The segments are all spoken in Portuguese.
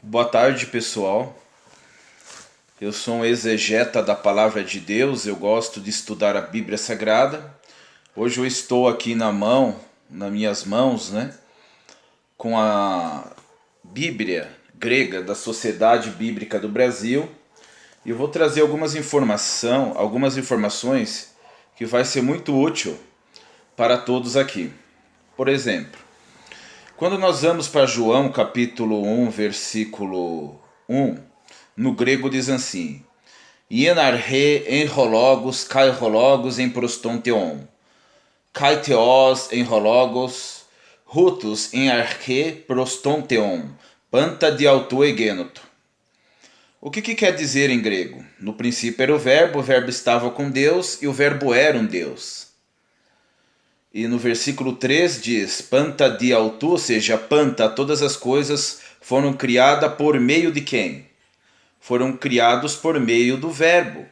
Boa tarde, pessoal. Eu sou um exegeta da Palavra de Deus, eu gosto de estudar a Bíblia Sagrada. Hoje eu estou aqui nas minhas mãos, com a Bíblia grega da Sociedade Bíblica do Brasil. E eu vou trazer algumas informações que vai ser muito útil para todos aqui. Por exemplo, quando nós vamos para João capítulo 1, versículo 1, no grego diz assim: Ienarhe enrologos, kairologos em prostonteon, kaiteos enrologos, rutus em arche prostonteon, panta de autoegenoto. O que quer dizer em grego? No princípio era o verbo estava com Deus e o verbo era um Deus. E no versículo 3 diz, panta di autu, ou seja, panta, todas as coisas foram criadas por meio de quem? Foram criados por meio do verbo.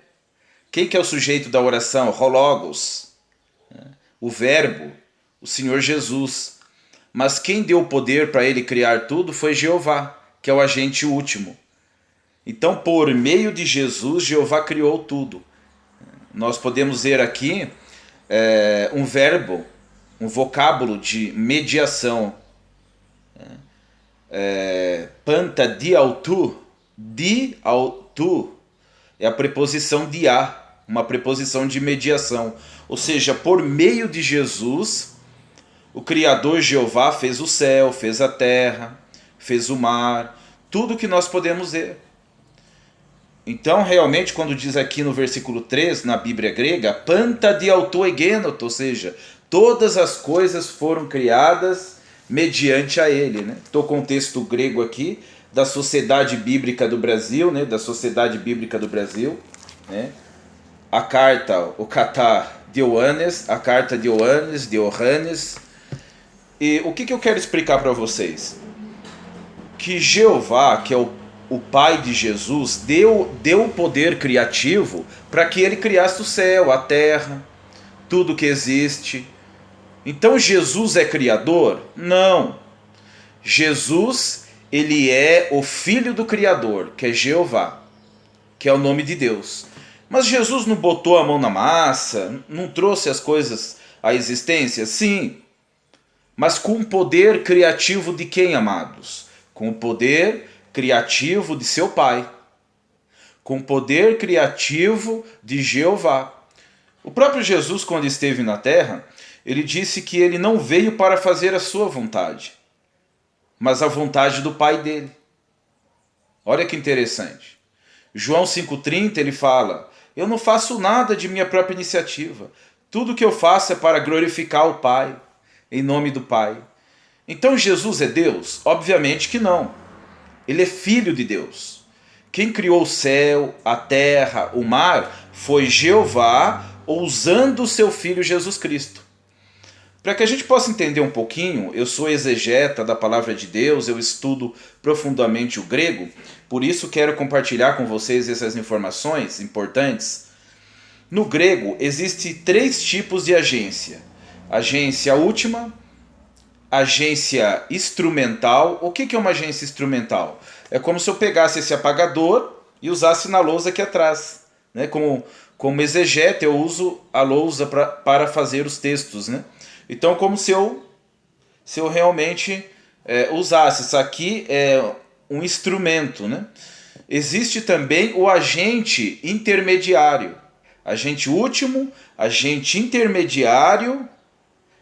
Quem que é o sujeito da oração? Hologos. O verbo, o Senhor Jesus. Mas quem deu o poder para ele criar tudo foi Jeová, que é o agente último. Então, por meio de Jesus, Jeová criou tudo. Nós podemos ver aqui um verbo, um vocábulo de mediação. Panta di autu é a preposição de a, uma preposição de mediação. Ou seja, por meio de Jesus, o Criador Jeová fez o céu, fez a terra, fez o mar, tudo que nós podemos ver. Então, realmente, quando diz aqui no versículo 3, na Bíblia grega, panta di autoegenoto, ou seja, todas as coisas foram criadas mediante a ele. Estou com o texto grego aqui, da Sociedade Bíblica do Brasil, da Sociedade Bíblica do Brasil. A carta, o Catar de Ioannes, a carta de Ioannes. E o que eu quero explicar para vocês? Que Jeová, que é o Pai de Jesus, deu o poder criativo para que ele criasse o céu, a terra, tudo que existe. Então Jesus é criador? Não. Jesus, ele é o filho do Criador, que é Jeová, que é o nome de Deus. Mas Jesus não botou a mão na massa, não trouxe as coisas à existência? Sim. Mas com o poder criativo de quem, amados? Com o poder criativo de seu Pai, com o poder criativo de Jeová. O próprio Jesus, quando esteve na terra, ele disse que ele não veio para fazer a sua vontade, mas a vontade do Pai dele. Olha que interessante. João 5,30 ele fala: eu não faço nada de minha própria iniciativa, tudo que eu faço é para glorificar o Pai, em nome do Pai. Então Jesus é Deus? Obviamente que não. Ele é filho de Deus. Quem criou o céu, a terra, o mar foi Jeová, usando o seu filho Jesus Cristo. Para que a gente possa entender um pouquinho, eu sou exegeta da Palavra de Deus, eu estudo profundamente o grego, por isso quero compartilhar com vocês essas informações importantes. No grego, existem 3 tipos de agência. Agência última, agência instrumental. O que é uma agência instrumental? É como se eu pegasse esse apagador e usasse na lousa aqui atrás. Como exegeta, eu uso a lousa para fazer os textos. Então, como se eu realmente usasse. Isso aqui é um instrumento. Existe também o agente intermediário. Agente último, agente intermediário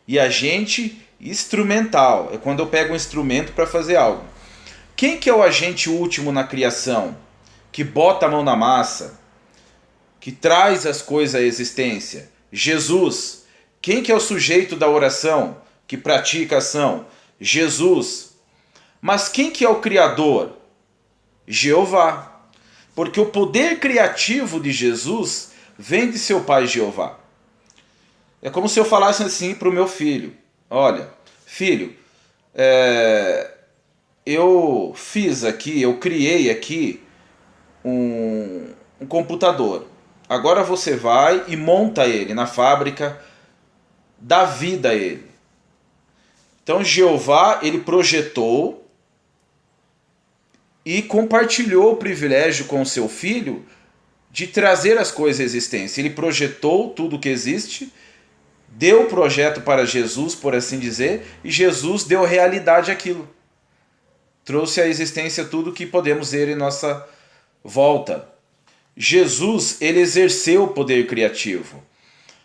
e agente instrumental. É quando eu pego um instrumento para fazer algo. Quem que é o agente último na criação? Que bota a mão na massa? Que traz as coisas à existência? Jesus. Quem que é o sujeito da oração? Que pratica a ação? Jesus. Mas quem que é o criador? Jeová. Porque o poder criativo de Jesus vem de seu pai Jeová. É como se eu falasse assim para o meu filho: olha, filho, eu criei aqui um computador. Agora você vai e monta ele na fábrica, dá vida a ele. Então Jeová, ele projetou e compartilhou o privilégio com o seu filho de trazer as coisas à existência. Ele projetou tudo o que existe, deu o projeto para Jesus, por assim dizer, e Jesus deu realidade àquilo. Trouxe à existência tudo o que podemos ver em nossa volta. Jesus, ele exerceu o poder criativo.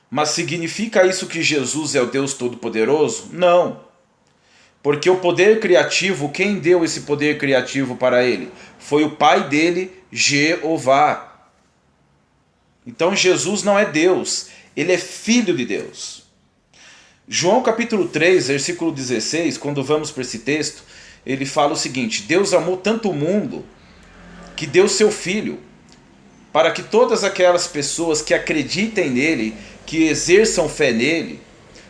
Mas significa isso que Jesus é o Deus Todo-Poderoso? Não. Porque o poder criativo, quem deu esse poder criativo para ele? Foi o pai dele, Jeová. Então Jesus não é Deus, ele é filho de Deus. João capítulo 3, versículo 16, quando vamos para esse texto, ele fala o seguinte: Deus amou tanto o mundo que deu seu filho, para que todas aquelas pessoas que acreditem nele, que exerçam fé nele,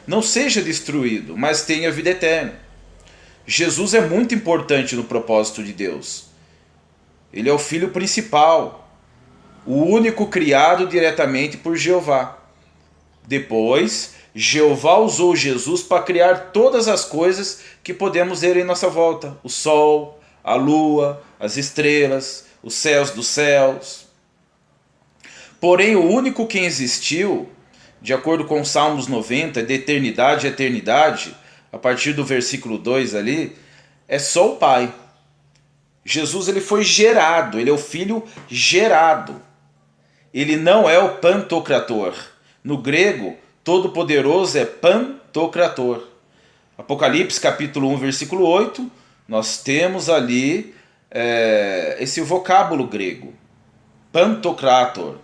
não seja destruído, mas tenha vida eterna. Jesus é muito importante no propósito de Deus. Ele é o filho principal, o único criado diretamente por Jeová. Depois, Jeová usou Jesus para criar todas as coisas que podemos ver em nossa volta: o sol, a lua, as estrelas, os céus dos céus. Porém, o único que existiu, de acordo com Salmos 90, de eternidade a eternidade, a partir do versículo 2 ali, é só o Pai. Jesus, ele foi gerado, ele é o Filho gerado. Ele não é o Pantocrator. No grego, Todo-Poderoso é Pantocrator. Apocalipse capítulo 1, versículo 8, nós temos ali esse vocábulo grego. Pantocrator.